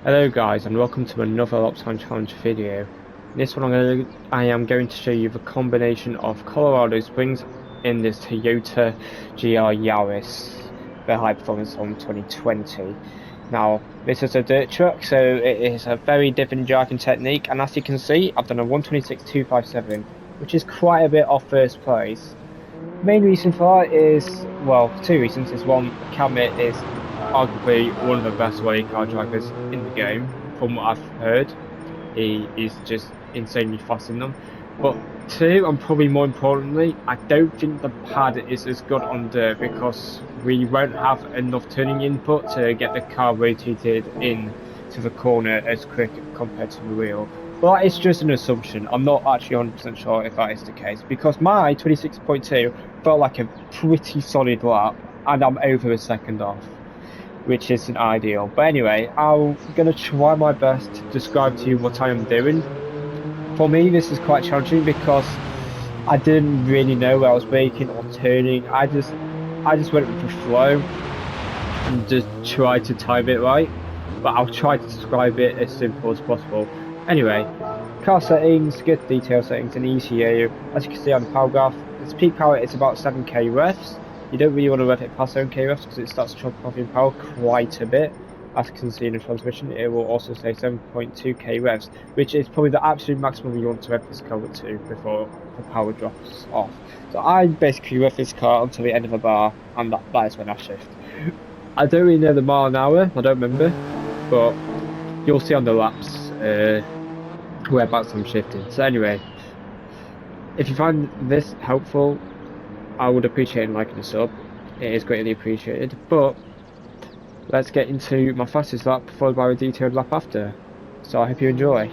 Hello guys and welcome to another Lap Time Challenge video. In this one I am going to show you the combination of Colorado Springs in this Toyota GR Yaris, the high performance from 2020. Now this is a dirt truck, so it is a very different driving technique, and as you can see I've done a 126.257, which is quite a bit off first place. Main reason for that is, well, two reasons. Is one, Kamit is arguably one of the best rally car drivers in the game, from what I've heard. He is just insanely fast in them. But two, and probably more importantly, I don't think the pad is as good on dirt because we won't have enough turning input to get the car rotated in to the corner as quick compared to the wheel. But it's just an assumption. I'm not actually 100% sure if that is the case, because my 26.2 felt like a pretty solid lap, and I'm over a second off, which isn't ideal. But anyway, I'm going to try my best to describe to you what I am doing. For me, this is quite challenging because I didn't really know where I was braking or turning. I just went with the flow and just tried to time it right. But I'll try to describe it as simple as possible. Anyway, car settings, good detail settings, and ECU. As you can see on the power graph, its peak power is about 7k revs. You don't really want to rev it past 7k revs because it starts chopping off in power quite a bit. As you can see in the transmission, it will also say 7.2k revs, which is probably the absolute maximum you want to rev this car to before the power drops off. So I basically rev this car until the end of the bar, and that is when I shift. I don't really know the mile an hour, I don't remember, but you'll see on the laps whereabouts I'm shifting. So anyway, if you find this helpful, I would appreciate liking the sub. It is greatly appreciated. But let's get into my fastest lap, followed by a detailed lap after. So I hope you enjoy.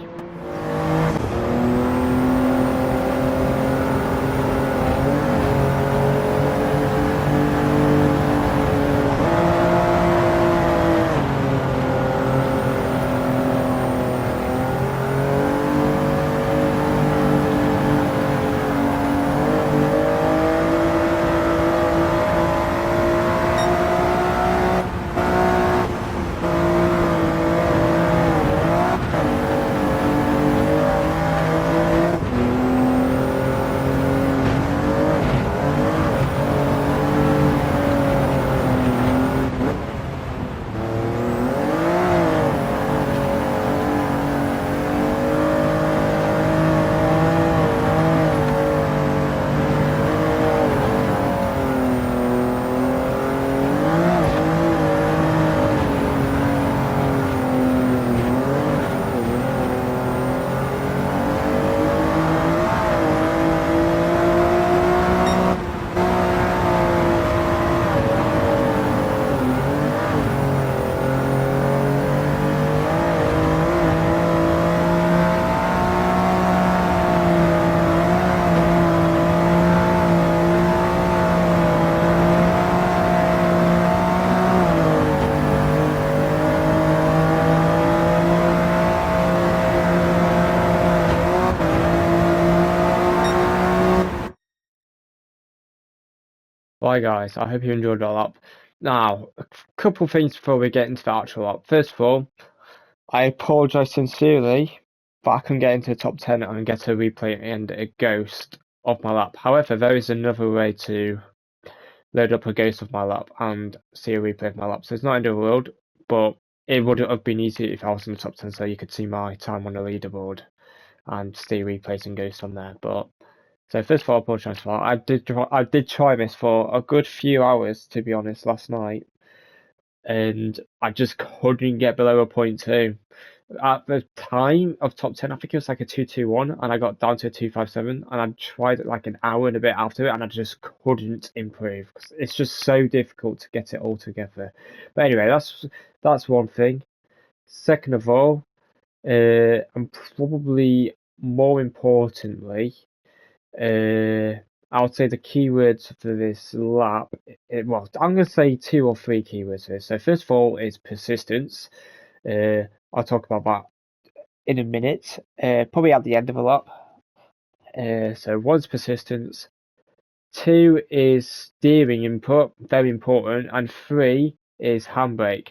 Bye guys, I hope you enjoyed that lap. Now, a couple of things before we get into the actual lap. First of all, I apologise sincerely, but I couldn't get into the top 10 and get a replay and a ghost of my lap. However, there is another way to load up a ghost of my lap and see a replay of my lap. So it's not end of the world, but it would have been easy if I was in the top 10, so you could see my time on the leaderboard and see replays and ghosts on there. But so first of all, I apologise for that. I did try this for a good few hours, to be honest, last night, and I just couldn't get below a 0.2. At the time of top 10, I think it was like a 221, and I got down to a 257, and I tried it like an hour and a bit after it, and I just couldn't improve because it's just so difficult to get it all together. But anyway, that's one thing. Second of all, and probably more importantly, I would say the keywords for this lap, well, I'm going to say 2 or 3 keywords here. So first of all is persistence. I'll talk about that in a minute, probably at the end of the lap. So 1's persistence, 2 is steering input, very important, and 3 is handbrake.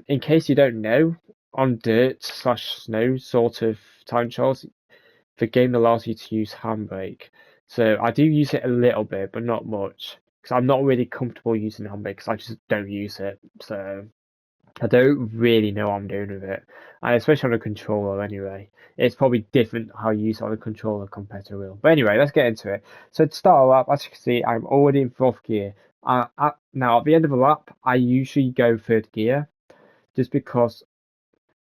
In case you don't know, on dirt slash snow sort of time trials, the game allows you to use handbrake. So I do use it a little bit, but not much. Because I'm not really comfortable using handbrake because I just don't use it. So I don't really know what I'm doing with it. And especially on a controller anyway. It's probably different how you use it on a controller compared to a wheel. But anyway, let's get into it. So to start a lap, as you can see, I'm already in fourth gear. Now, at the end of a lap, I usually go third gear just because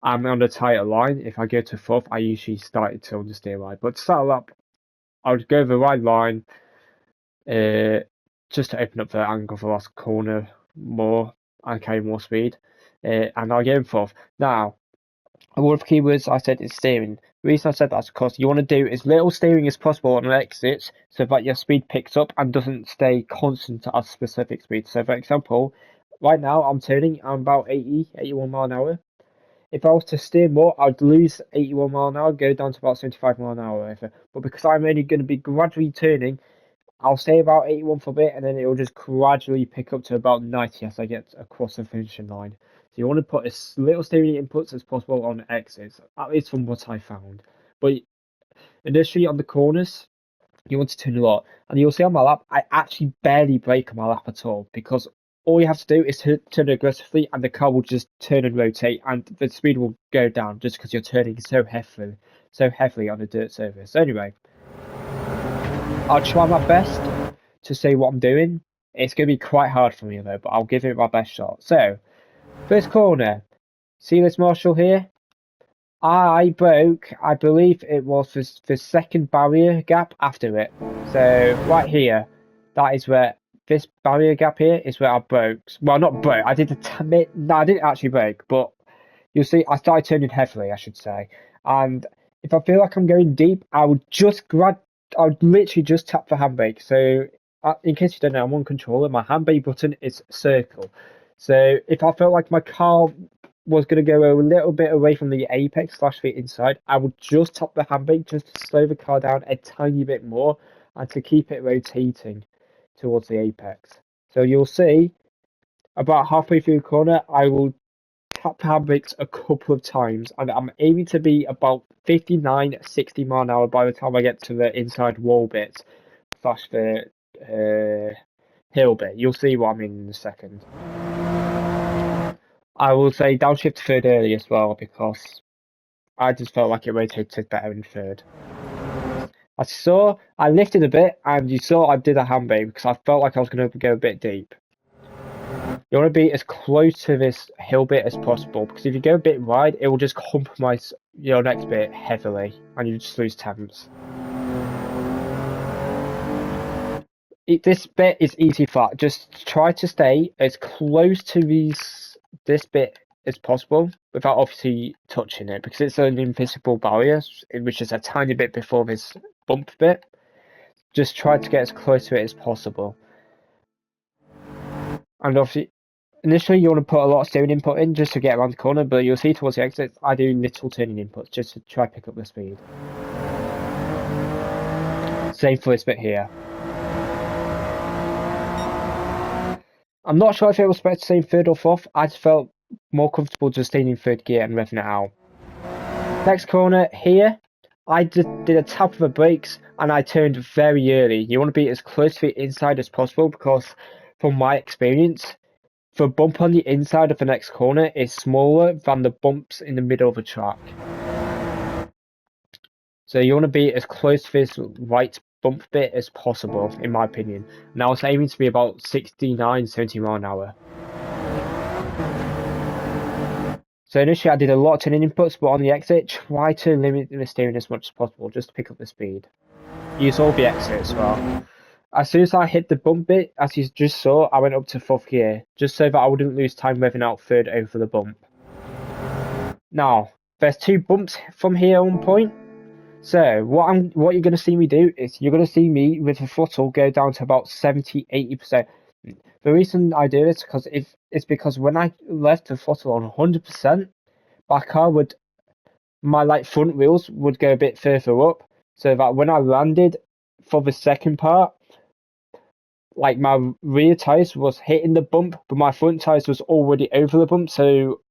I'm on a tighter line. If I go to fourth, I usually start it to understeer right. But to start a lap, I would go the right line just to open up the angle for the last corner more and carry more speed. And I'll get in fourth. Now, one of the keywords I said is steering. The reason I said that's because you want to do as little steering as possible on an exit so that your speed picks up and doesn't stay constant at a specific speed. So, for example, right now I'm turning, I'm about 81 mile an hour. If I was to steer more, I'd lose 81 mile an hour, go down to about 75 mile an hour. But because I'm only going to be gradually turning, I'll stay about 81 for a bit, and then it will just gradually pick up to about 90 as I get across the finishing line. So you want to put as little steering inputs as possible on exits, at least from what I found. But initially on the corners, you want to turn a lot. And you'll see on my lap, I actually barely brake on my lap at all, because all you have to do is turn aggressively and the car will just turn and rotate and the speed will go down just because you're turning so heavily on a dirt surface. So anyway, I'll try my best to say what I'm doing. It's going to be quite hard for me though, but I'll give it my best shot. So, first corner, see this marshal here? I broke, I believe it was the second barrier gap after it. So, right here, that is where, this barrier gap here is where I broke. Well, not broke, I did no, I didn't actually break, but you'll see I started turning heavily, I should say. And if I feel like I'm going deep, I would literally just tap the handbrake. So, in case you don't know, I'm on controller, my handbrake button is circle. So, if I felt like my car was going to go a little bit away from the apex slash the inside, I would just tap the handbrake just to slow the car down a tiny bit more and to keep it rotating towards the apex. So you'll see about halfway through the corner, I will tap the handbrakes a couple of times, and I'm aiming to be about 59, 60 mile an hour by the time I get to the inside wall bit slash the hill bit. You'll see what I mean in a second. I will say downshift to third early as well because I just felt like it rotated better in third. I lifted a bit and you saw I did a handbrake because I felt like I was going to go a bit deep. You want to be as close to this hill bit as possible because if you go a bit wide, it will just compromise your next bit heavily and you just lose temps. This bit is easy flat. Just try to stay as close to this bit as possible without obviously touching it because it's an invisible barrier, which is a tiny bit before this bump bit. Just try to get as close to it as possible. And obviously, initially you want to put a lot of steering input in just to get around the corner, but you'll see towards the exit, I do little turning inputs just to try to pick up the speed. Same for this bit here. I'm not sure if it was better to stay in third or fourth. I just felt more comfortable just staying in third gear and revving it out. Next corner here, I did a tap of the brakes and I turned very early. You want to be as close to the inside as possible because from my experience, the bump on the inside of the next corner is smaller than the bumps in the middle of the track. So you want to be as close to this right bump bit as possible, in my opinion. And I was aiming to be about 69, 70 mile an hour. So initially I did a lot of turning inputs, but on the exit, try to limit the steering as much as possible, just to pick up the speed. Use all the exit as well. As soon as I hit the bump bit, as you just saw, I went up to fourth gear, just so that I wouldn't lose time revving out third over the bump. Now, there's two bumps from here on point. So what you're going to see me do is you're going to see me with the throttle go down to about 70-80%. The reason I do this is because when I left the throttle on 100%, my front wheels would go a bit further up, so that when I landed for the second part, like my rear tires was hitting the bump, but my front tires was already over the bump, so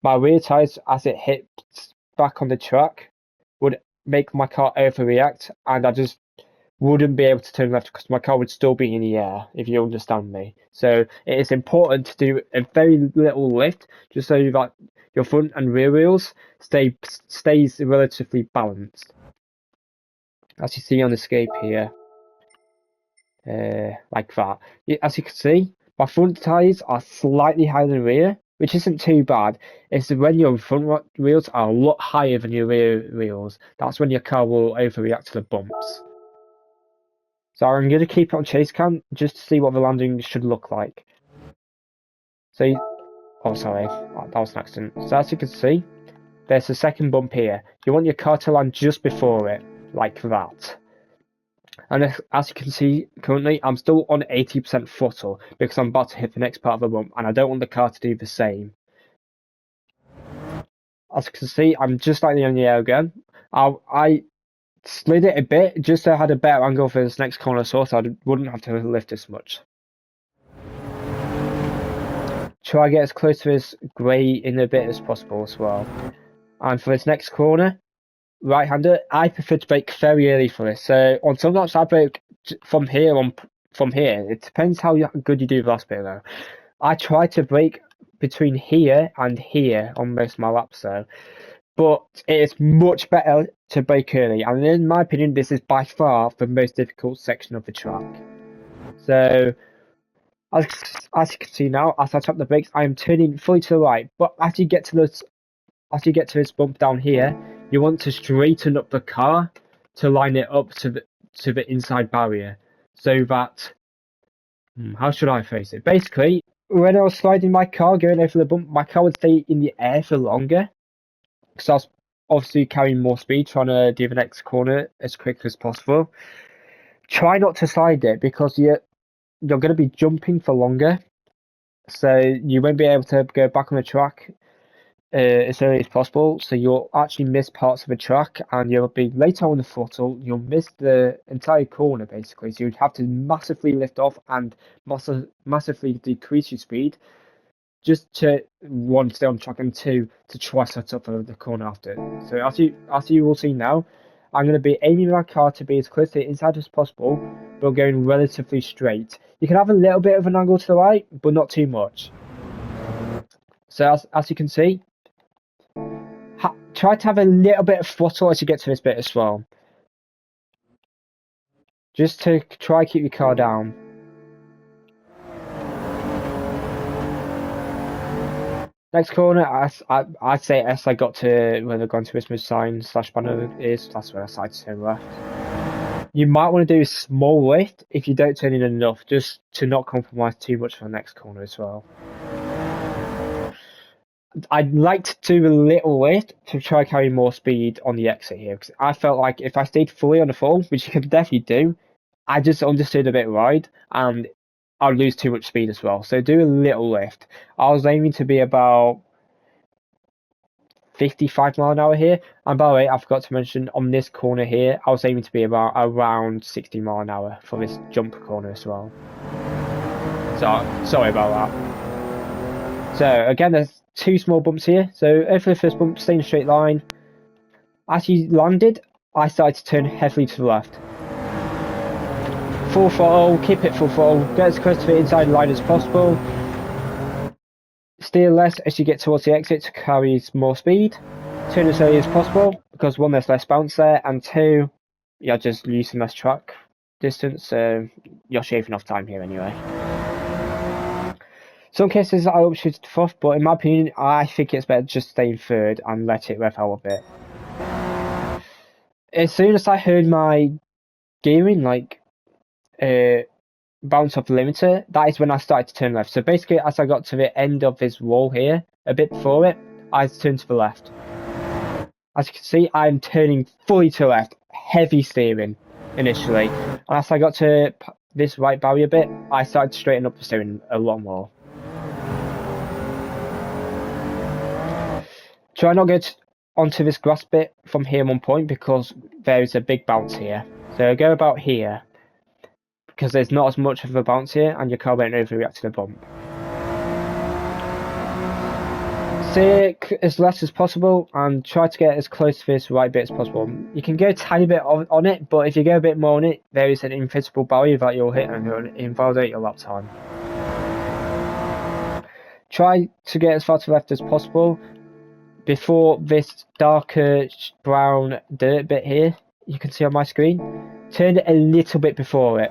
my rear tyres, as it hits back on the track, would make my car overreact, and I just wouldn't be able to turn left because my car would still be in the air, if you understand me. So it is important to do a very little lift, just so that your front and rear wheels stays relatively balanced. As you see on the scape here, like that. As you can see, my front tyres are slightly higher than rear, which isn't too bad. It's when your front wheels are a lot higher than your rear wheels. That's when your car will overreact to the bumps. So I'm going to keep it on chase cam just to see what the landing should look like. So, oh sorry, that was an accident. So as you can see, there's a second bump here. You want your car to land just before it, like that. And as you can see, currently I'm still on 80% throttle because I'm about to hit the next part of the bump, and I don't want the car to do the same. As you can see, I'm just slightly on the air again. I slid it a bit just so I had a better angle for this next corner, so I wouldn't have to lift as much. Try to get as close to this grey in a bit as possible as well. And for this next corner, right-hander, I prefer to brake very early for this. So on some laps I brake from here. It depends how good you do the last bit though. I try to brake between here and here on most of my laps though. But it is much better to brake early, and in my opinion this is by far the most difficult section of the track. So as you can see now, as I tap the brakes, I am turning fully to the right, but as you get to this bump down here, you want to straighten up the car to line it up to the inside barrier, so that how should I phrase it? Basically, when I was sliding my car going over the bump, my car would stay in the air for longer because I was obviously carrying more speed, trying to do the next corner as quick as possible. Try not to slide it because you're going to be jumping for longer, so you won't be able to go back on the track as early as possible. So you'll actually miss parts of the track, and you'll be later on the throttle. You'll miss the entire corner basically. So you'd have to massively lift off and massively decrease your speed, just to one, stay on track, and two, to try set up for the corner after. So as you will see now, I'm going to be aiming my car to be as close to the inside as possible, but going relatively straight. You can have a little bit of an angle to the right, but not too much. So as you can see, try to have a little bit of throttle as you get to this bit as well, just to try keep your car down. Next corner, I'd say as I got to where the Gran Turismo sign / banner is, that's where I decided to turn left. You might want to do a small lift if you don't turn in enough, just to not compromise too much for the next corner as well. I'd like to do a little lift to try to carry more speed on the exit here, because I felt like if I stayed fully on the full, which you can definitely do, I just understood a bit wide, and I'd lose too much speed as well. So do a little lift. I was aiming to be about 55 mile an hour here, and by the way, I forgot to mention on this corner here, I was aiming to be about around 60 mile an hour for this jump corner as well. So sorry about that. So again, there's two small bumps here. So over the first bump, stay in a straight line. As you landed, I started to turn heavily to the left. Full throttle, keep it full throttle, get as close to the inside line as possible. Steer less as you get towards the exit to carry more speed. Turn as early as possible, because one, there's less bounce there, and two, you're just using less track distance, so you're shaving off time here anyway. Some cases I upshoot to fourth, but in my opinion, I think it's better just stay in third and let it rev out a bit. As soon as I heard my gearing, bounce off the limiter, that is when I started to turn left. So basically, as I got to the end of this wall here, a bit before it, I turned to the left. As you can see, I'm turning fully to the left, heavy steering initially. And as I got to this right barrier bit, I started to straighten up the steering a lot more. Try not to get onto this grass bit from here at one point, because there is a big bounce here. So go about here, because there's not as much of a bounce here and your car won't overreact to the bump. steer as less as possible and try to get as close to this right bit as possible. You can go a tiny bit on it, but if you go a bit more on it, there is an invisible barrier that you'll hit and it'll invalidate your lap time. Try to get as far to the left as possible before this darker brown dirt bit here you can see on my screen. Turn it a little bit before it.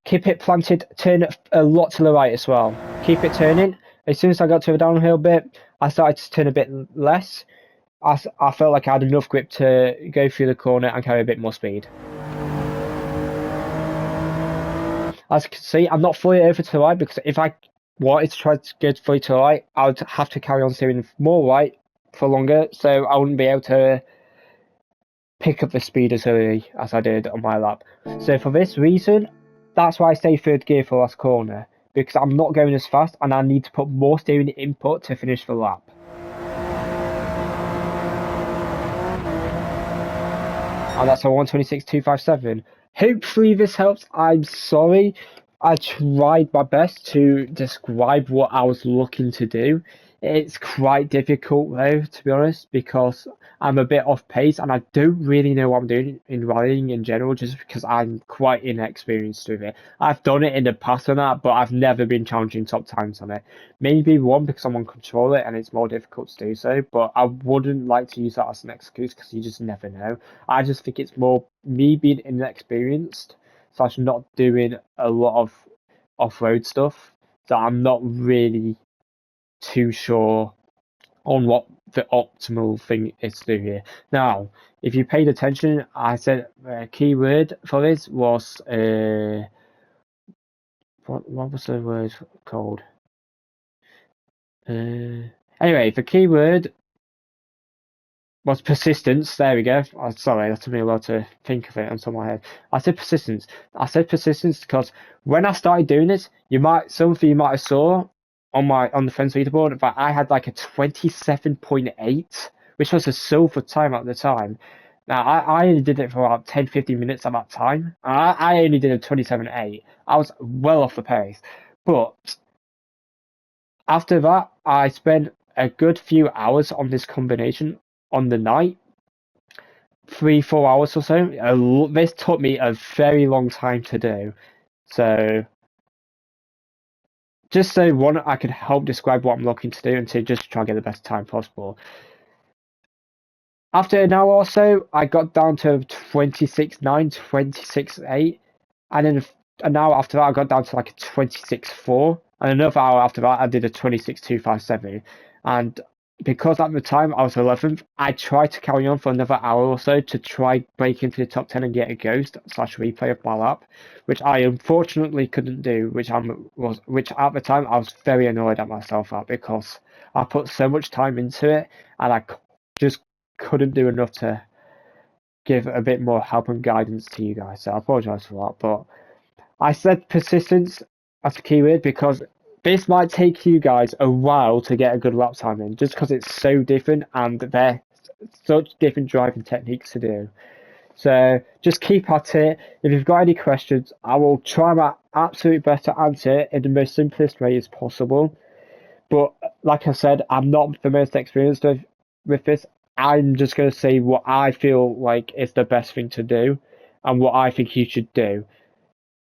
Keep it planted, turn it a lot to the right as well. Keep it turning. As soon as I got to the downhill bit, I started to turn a bit less. I felt like I had enough grip to go through the corner and carry a bit more speed. As you can see, I'm not fully over to the right because if I wanted to try to get fully to the right, I would have to carry on steering more right for longer, so I wouldn't be able to pick up the speed as early as I did on my lap. So for this reason, that's why I stay third gear for last corner, because I'm not going as fast and I need to put more steering input to finish the lap. And that's a 126.257. Hopefully this helps. I'm sorry. I tried my best to describe what I was looking to do. It's quite difficult though, to be honest, because I'm a bit off pace and I don't really know what I'm doing in rallying in general, just because I'm quite inexperienced with it. I've done it in the past on that, but I've never been challenging top times on it. Maybe one, because I'm on controller and it's more difficult to do so, but I wouldn't like to use that as an excuse because you just never know. I just think it's more me being inexperienced, / not doing a lot of off-road stuff, that I'm not really too sure on what the optimal thing is to do here. Now, if you paid attention, I said a key word for this was what was the word called? Anyway, the key word was persistence. There we go. Oh, sorry, that took me a while to think of it on top of my head. I said persistence. I said persistence because when I started doing this, some of you might have saw on the friends leaderboard that I had like a 27.8, which was a silver time at the time. Now I only did it for about 10-15 minutes at that time. I only did a 27.8. I was well off the pace, but after that I spent a good few hours on this combination on the night, 3-4 hours or so. This took me a very long time to do, so just so one, I could help describe what I'm looking to do, and to just try and get the best time possible. After an hour or so, I got down to 26.9, 26.8, and then an hour after that, I got down to like a 26.4, and another hour after that, I did a 26.257, and because at the time I was 11th, I tried to carry on for another hour or so to try break into the top 10 and get a ghost / replay of my lap, which I unfortunately couldn't do, which at the time I was very annoyed at myself at, because I put so much time into it and I just couldn't do enough to give a bit more help and guidance to you guys. So I apologise for that, but I said persistence as a keyword because this might take you guys a while to get a good lap time in, just because it's so different and they're such different driving techniques to do. So just keep at it. If you've got any questions, I will try my absolute best to answer it in the most simplest way as possible. But like I said, I'm not the most experienced with this. I'm just going to say what I feel like is the best thing to do and what I think you should do.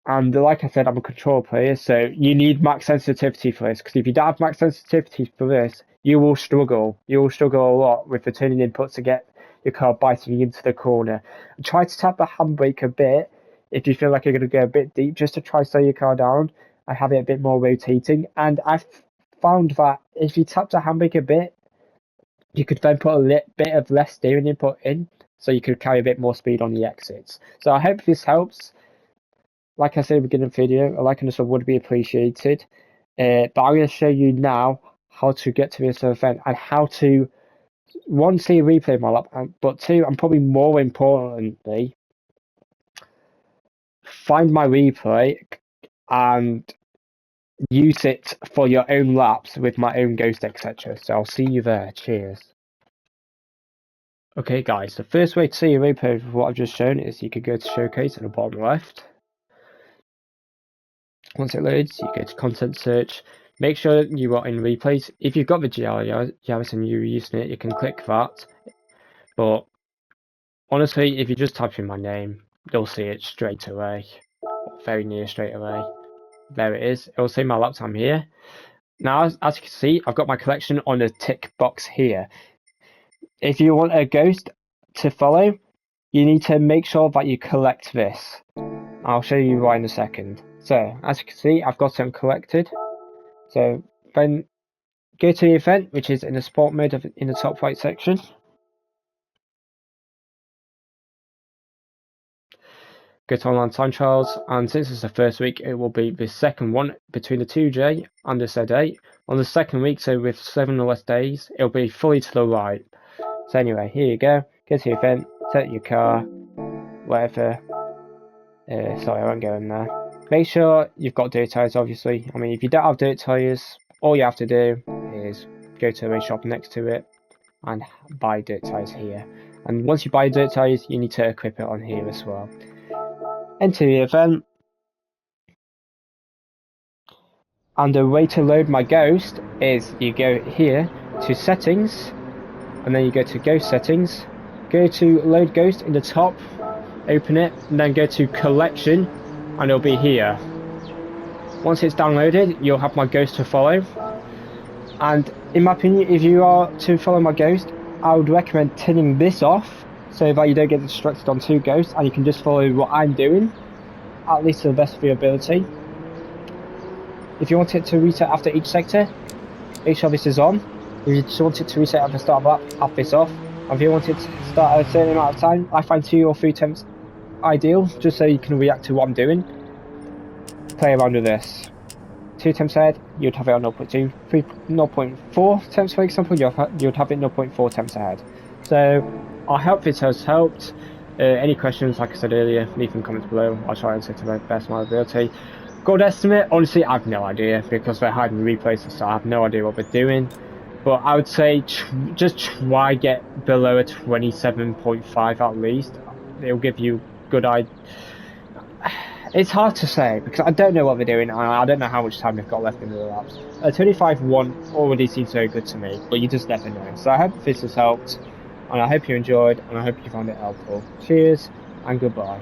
And like I said, I'm a control player, so you need max sensitivity for this, because if you don't have max sensitivity for this, you will struggle. You will struggle a lot with the turning inputs to get your car biting into the corner. And try to tap the handbrake a bit if you feel like you're going to go a bit deep, just to try to slow your car down and have it a bit more rotating. And I've found that if you tap the handbrake a bit, you could then put a bit of less steering input in, so you could carry a bit more speed on the exits. So I hope this helps. Like I said at the beginning of the video, a like and a sub would be appreciated. But I'm going to show you now how to get to this event and how to, one, see a replay of my lap, but two, and probably more importantly, find my replay and use it for your own laps with my own ghost, etc. So I'll see you there. Cheers. Okay guys, the first way to see a replay of what I've just shown is you could go to showcase in the bottom left. Once it loads, you go to content search, Make sure you are in replays. If you've got the Yaris and you're using it, you can click that. But honestly, if you just type in my name, you'll see it straight away. Very near straight away. There it is. It will say my lap time here. Now, as you can see, I've got my collection on a tick box here. If you want a ghost to follow, you need to make sure that you collect this. I'll show you why in a second. So, as you can see, I've got them collected. So, then go to the event, which is in the sport mode in the top right section. Go to online time trials, and since it's the first week, it will be the second one between the 2J and the Z8. On the second week, so with 7 or less days, it'll be fully to the right. So anyway, here you go. Go to the event, set your car, whatever. Sorry, I won't go in there. Make sure you've got dirt tyres, obviously. I mean, if you don't have dirt tyres, all you have to do is go to the race shop next to it and buy dirt tyres here. And once you buy dirt tyres, you need to equip it on here as well. Enter the event. And the way to load my ghost is you go here to settings, and then you go to ghost settings, go to load ghost in the top, open it, and then go to collection, and it'll be here. Once it's downloaded, you'll have my ghost to follow. And in my opinion, if you are to follow my ghost, I would recommend turning this off so that you don't get distracted on 2 ghosts and you can just follow what I'm doing, at least to the best of your ability. If you want it to reset after each sector, make sure this is on. If you just want it to reset at the start of that, have this off. And if you want it to start at a certain amount of time, I find 2 or 3 attempts ideal, just so you can react to what I'm doing. Play around with this. 2 attempts ahead, you'd have it on 0.2, 3, 0.4 attempts for example, you'd have it 0.4 attempts ahead. So I hope this has helped. Any questions, like I said earlier, leave them in comments below. I'll try and answer to the best of my ability. Gold estimate, honestly, I have no idea because they're hiding replays and stuff. I have no idea what they're doing. But I would say just try get below a 27.5 at least. It'll give you good idea. It's hard to say because I don't know what they're doing and I don't know how much time they've got left in the laps. A 25.1 already seems very good to me, but you just never know. So I hope this has helped, and I hope you enjoyed, and I hope you found it helpful. Cheers and goodbye.